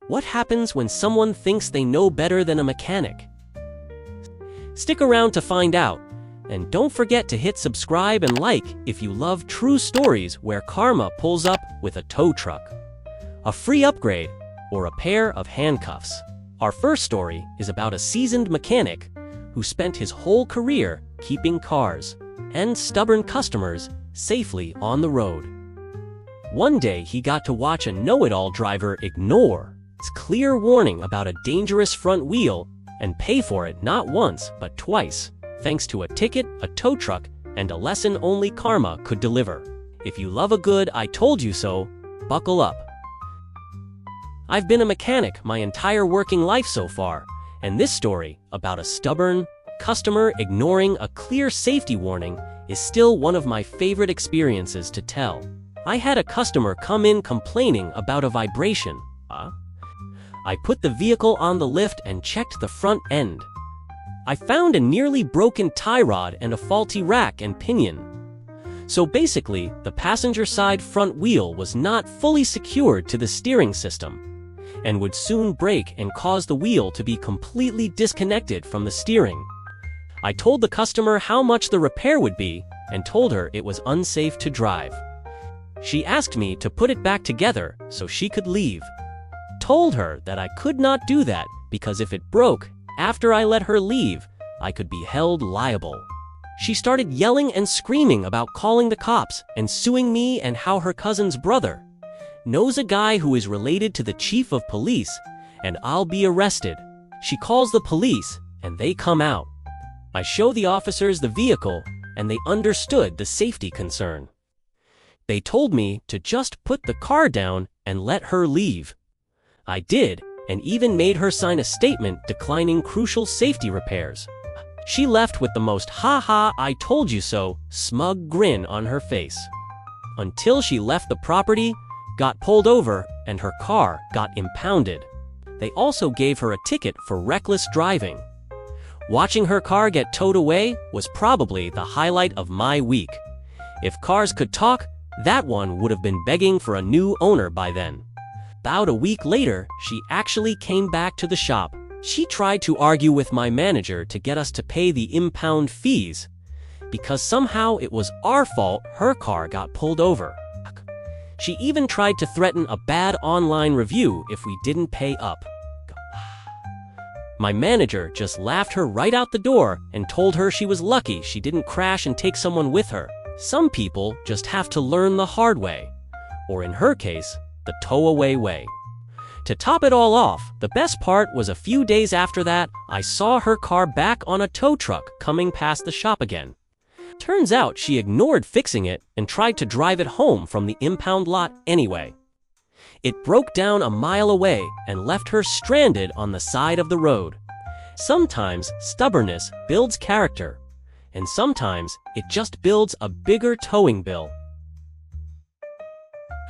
What happens when someone thinks they know better than a mechanic? Stick around to find out, and don't forget to hit subscribe and like if you love true stories where karma pulls up with a tow truck, a free upgrade, or a pair of handcuffs. Our first story is about a seasoned mechanic who spent his whole career keeping cars and stubborn customers safely on the road. One day he got to watch a know-it-all driver ignore its clear warning about a dangerous front wheel and pay for it not once but twice, thanks to a ticket, a tow truck, and a lesson only karma could deliver. If you love a good "I told you so," buckle up. I've been a mechanic my entire working life so far, and this story about a stubborn customer ignoring a clear safety warning is still one of my favorite experiences to tell. I had a customer come in complaining about a vibration. I put the vehicle on the lift and checked the front end. I found a nearly broken tie rod and a faulty rack and pinion. So basically, the passenger side front wheel was not fully secured to the steering system and would soon break and cause the wheel to be completely disconnected from the steering. I told the customer how much the repair would be and told her it was unsafe to drive. She asked me to put it back together so she could leave. Told her that I could not do that because if it broke after I let her leave, I could be held liable. She started yelling and screaming about calling the cops and suing me and how her cousin's brother knows a guy who is related to the chief of police and I'll be arrested. She calls the police and they come out. I show the officers the vehicle and they understood the safety concern. They told me to just put the car down and let her leave. I did, and even made her sign a statement declining crucial safety repairs. She left with the most "ha-ha, I told you so" smug grin on her face. Until she left the property, got pulled over, and her car got impounded. They also gave her a ticket for reckless driving. Watching her car get towed away was probably the highlight of my week. If cars could talk, that one would have been begging for a new owner by then. About a week later, she actually came back to the shop. She tried to argue with my manager to get us to pay the impound fees, because somehow it was our fault her car got pulled over. She even tried to threaten a bad online review if we didn't pay up. My manager just laughed her right out the door and told her she was lucky she didn't crash and take someone with her. Some people just have to learn the hard way, or in her case, the tow-away way. To top it all off, the best part was a few days after that, I saw her car back on a tow truck coming past the shop again. Turns out she ignored fixing it and tried to drive it home from the impound lot anyway. It broke down a mile away and left her stranded on the side of the road. Sometimes stubbornness builds character, and sometimes it just builds a bigger towing bill.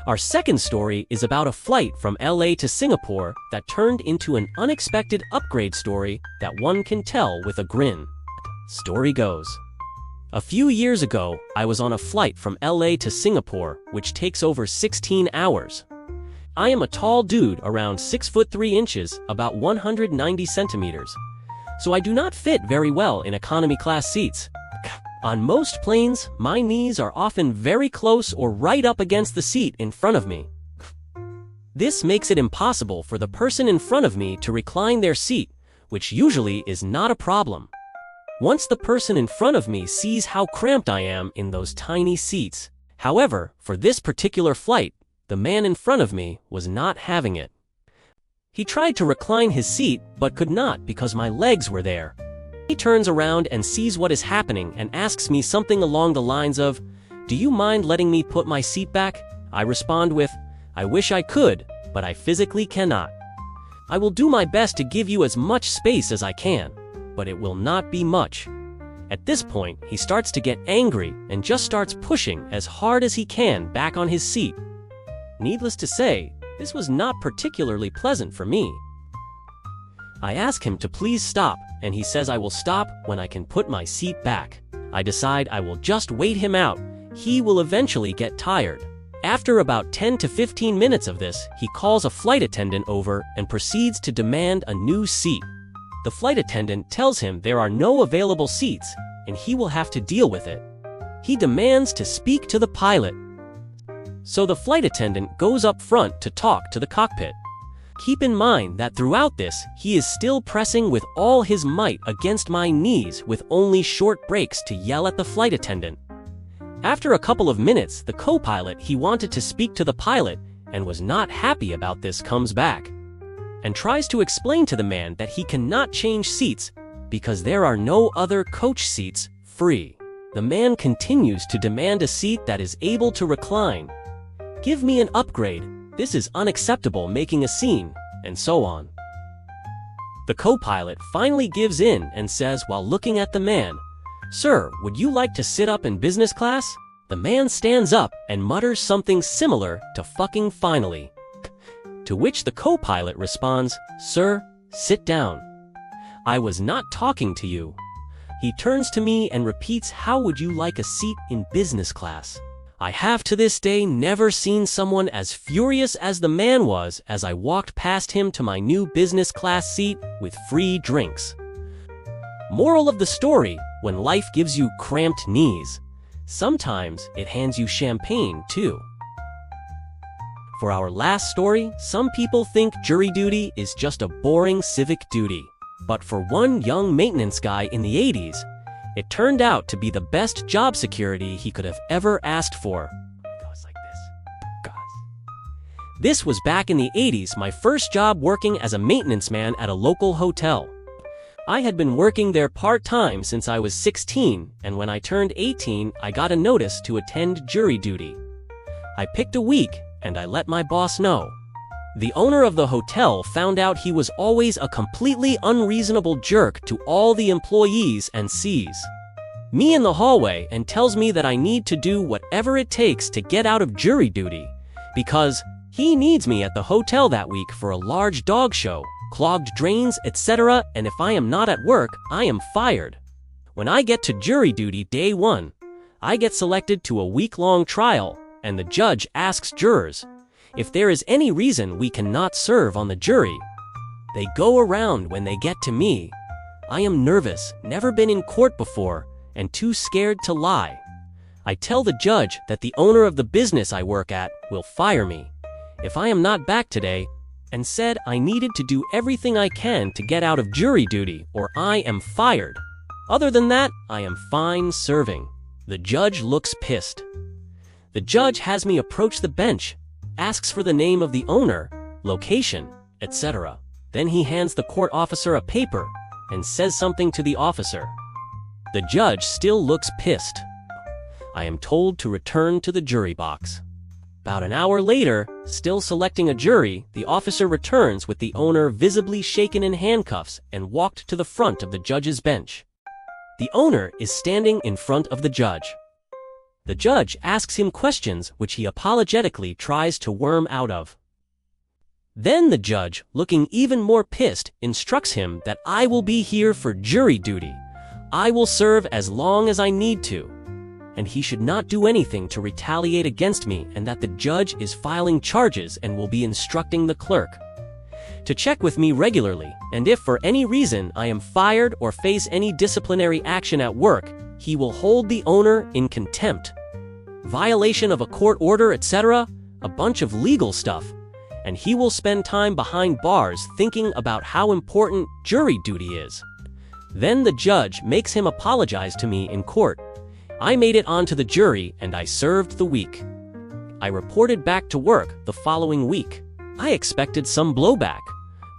Our second story is about a flight from LA to Singapore that turned into an unexpected upgrade story that one can tell with a grin. Story goes. A few years ago, I was on a flight from LA to Singapore, which takes over 16 hours. I am a tall dude around 6'3", about 190 centimeters, so I do not fit very well in economy class seats. On most planes, my knees are often very close or right up against the seat in front of me. This makes it impossible for the person in front of me to recline their seat, which usually is not a problem. Once the person in front of me sees how cramped I am in those tiny seats. However, for this particular flight, the man in front of me was not having it. He tried to recline his seat but could not because my legs were there. He turns around and sees what is happening and asks me something along the lines of, "Do you mind letting me put my seat back?" I respond with, "I wish I could, but I physically cannot. I will do my best to give you as much space as I can, but it will not be much." At this point, he starts to get angry and just starts pushing as hard as he can back on his seat. Needless to say, this was not particularly pleasant for me. I ask him to please stop, and he says I will stop when I can put my seat back. I decide I will just wait him out. He will eventually get tired. After about 10 to 15 minutes of this, he calls a flight attendant over and proceeds to demand a new seat. The flight attendant tells him there are no available seats and he will have to deal with it. He demands to speak to the pilot. So the flight attendant goes up front to talk to the cockpit. Keep in mind that throughout this, he is still pressing with all his might against my knees with only short breaks to yell at the flight attendant. After a couple of minutes, the co-pilot he wanted to speak to the pilot and was not happy about this comes back and tries to explain to the man that he cannot change seats because there are no other coach seats free. The man continues to demand a seat that is able to recline. Give me an upgrade. This is unacceptable, making a scene, and so on. The co-pilot finally gives in and says while looking at the man, "Sir, would you like to sit up in business class?" The man stands up and mutters something similar to "fucking finally." To which the co-pilot responds, "Sir, sit down. I was not talking to you." He turns to me and repeats, "How would you like a seat in business class?" I have to this day never seen someone as furious as the man was as I walked past him to my new business class seat with free drinks. Moral of the story, when life gives you cramped knees, sometimes it hands you champagne too. For our last story, some people think jury duty is just a boring civic duty. But for one young maintenance guy in the 80s, it turned out to be the best job security he could have ever asked for. It goes like this. This was back in the 80s, my first job working as a maintenance man at a local hotel. I had been working there part-time since I was 16, and when I turned 18, I got a notice to attend jury duty. I picked a week, and I let my boss know. The owner of the hotel found out he was always a completely unreasonable jerk to all the employees and sees me in the hallway and tells me that I need to do whatever it takes to get out of jury duty because he needs me at the hotel that week for a large dog show, clogged drains, etc., and if I am not at work, I am fired. When I get to jury duty day 1, I get selected to a week-long trial, and the judge asks jurors if there is any reason we cannot serve on the jury. They go around when they get to me. I am nervous, never been in court before, and too scared to lie. I tell the judge that the owner of the business I work at will fire me if I am not back today, and said I needed to do everything I can to get out of jury duty or I am fired. Other than that, I am fine serving. The judge looks pissed. The judge has me approach the bench, asks for the name of the owner, location, etc. Then he hands the court officer a paper and says something to the officer. The judge still looks pissed. I am told to return to the jury box. About an hour later, still selecting a jury, the officer returns with the owner visibly shaken in handcuffs and walked to the front of the judge's bench. The owner is standing in front of the judge. The judge asks him questions which he apologetically tries to worm out of. Then the judge, looking even more pissed, instructs him that I will be here for jury duty. I will serve as long as I need to, and he should not do anything to retaliate against me, and that the judge is filing charges and will be instructing the clerk to check with me regularly, and if for any reason I am fired or face any disciplinary action at work, he will hold the owner in contempt, violation of a court order, etc., a bunch of legal stuff, and he will spend time behind bars thinking about how important jury duty is. Then the judge makes him apologize to me in court. I made it onto the jury and I served the week. I reported back to work the following week. I expected some blowback,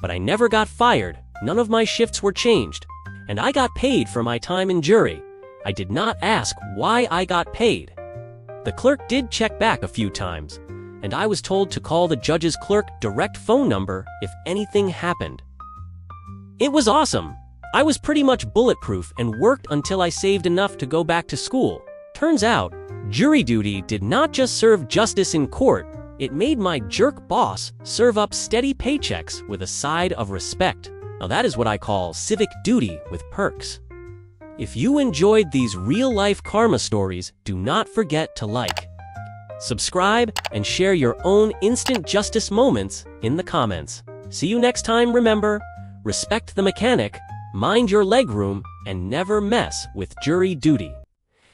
but I never got fired, none of my shifts were changed, and I got paid for my time in jury. I did not ask why I got paid. The clerk did check back a few times, and I was told to call the judge's clerk direct phone number if anything happened. It was awesome. I was pretty much bulletproof and worked until I saved enough to go back to school. Turns out, jury duty did not just serve justice in court, it made my jerk boss serve up steady paychecks with a side of respect. Now that is what I call civic duty with perks. If you enjoyed these real-life karma stories, do not forget to like, subscribe, and share your own instant justice moments in the comments. See you next time. Remember, respect the mechanic, mind your legroom, and never mess with jury duty.